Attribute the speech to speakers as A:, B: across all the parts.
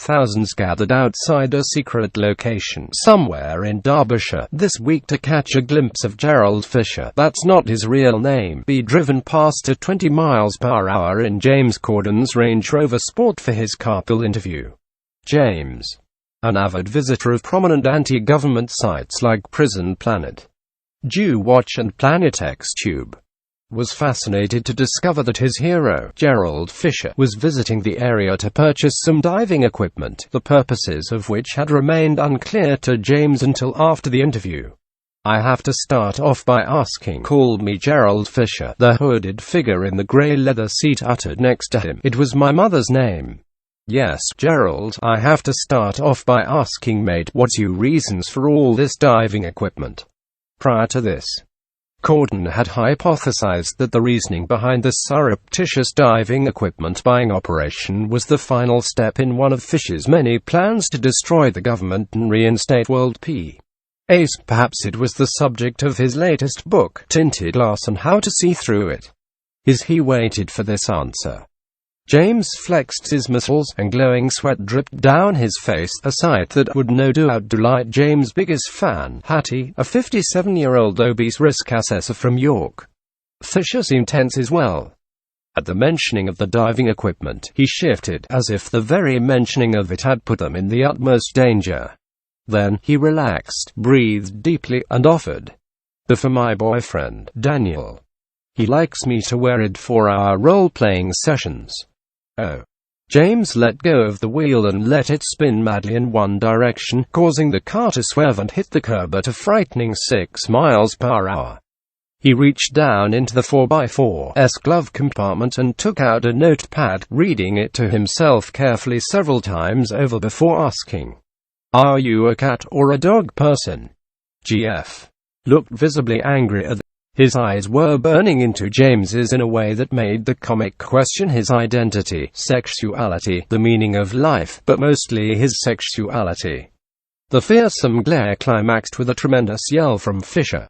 A: Thousands gathered outside a secret location somewhere in Derbyshire this week to catch a glimpse of Gerald Fisher, that's not his real name, be driven past at 20 miles per hour in James Corden's Range Rover Sport for his Carpool interview. James, an avid visitor of prominent anti-government sites like Prison Planet, Jew Watch and Planet X Tube, was fascinated to discover that his hero, Gerald Fisher, was visiting the area to purchase some diving equipment, the purposes of which had remained unclear to James until after the interview. "I have to start off by asking, called me Gerald Fisher," the hooded figure in the grey leather seat uttered next to him. "It was my mother's name." "Yes, Gerald, I have to start off by asking, mate, what's your reasons for all this diving equipment?" Prior to this, Corden had hypothesized that the reasoning behind the surreptitious diving equipment buying operation was the final step in one of Fisher's many plans to destroy the government and reinstate world peace. Perhaps it was the subject of his latest book, Tinted Glass and How to See Through It. As he waited for this answer, James flexed his muscles, and glowing sweat dripped down his face, a sight that would no doubt delight James' biggest fan, Hattie, a 57-year-old obese risk assessor from York. Fisher seemed tense as well. At the mentioning of the diving equipment, he shifted, as if the very mentioning of it had put them in the utmost danger. Then, he relaxed, breathed deeply, and offered, "They're for my boyfriend, Daniel. He likes me to wear it for our role-playing sessions." Oh. James let go of the wheel and let it spin madly in one direction, causing the car to swerve and hit the curb at a frightening 6 miles per hour. He reached down into the 4x4's glove compartment and took out a notepad, reading it to himself carefully several times over before asking, "Are you a cat or a dog person?" GF looked visibly angry at his eyes were burning into James's in a way that made the comic question his identity, sexuality, the meaning of life, but mostly his sexuality. The fearsome glare climaxed with a tremendous yell from Fisher.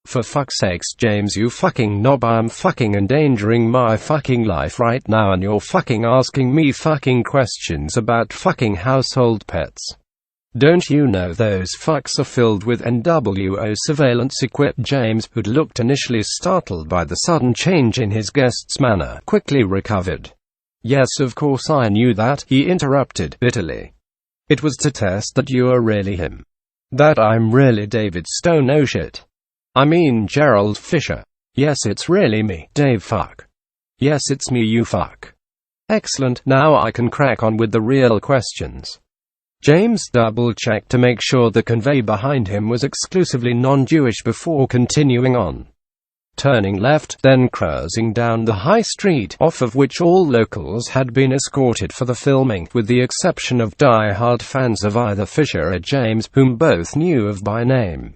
A: "For fuck's sakes, James, you fucking knob, I'm fucking endangering my fucking life right now and you're fucking asking me fucking questions about fucking household pets. Don't you know those fucks are filled with NWO surveillance equipment?" James, who'd looked initially startled by the sudden change in his guest's manner, quickly recovered. "Yes, of course I knew that," he interrupted, bitterly. "It was to test that you are really him. That I'm really David Stone. Oh shit. I mean Gerald Fisher. Yes, it's really me, Dave fuck. Yes, it's me, you fuck. Excellent, now I can crack on with the real questions." James double-checked to make sure the convoy behind him was exclusively non-Jewish before continuing on. Turning left, then cruising down the high street, off of which all locals had been escorted for the filming, with the exception of die-hard fans of either Fisher or James, whom both knew of by name.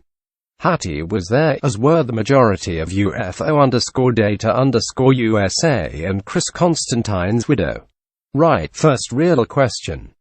A: Hattie was there, as were the majority of UFO_data_USA and Chris Constantine's widow. Right, first real question.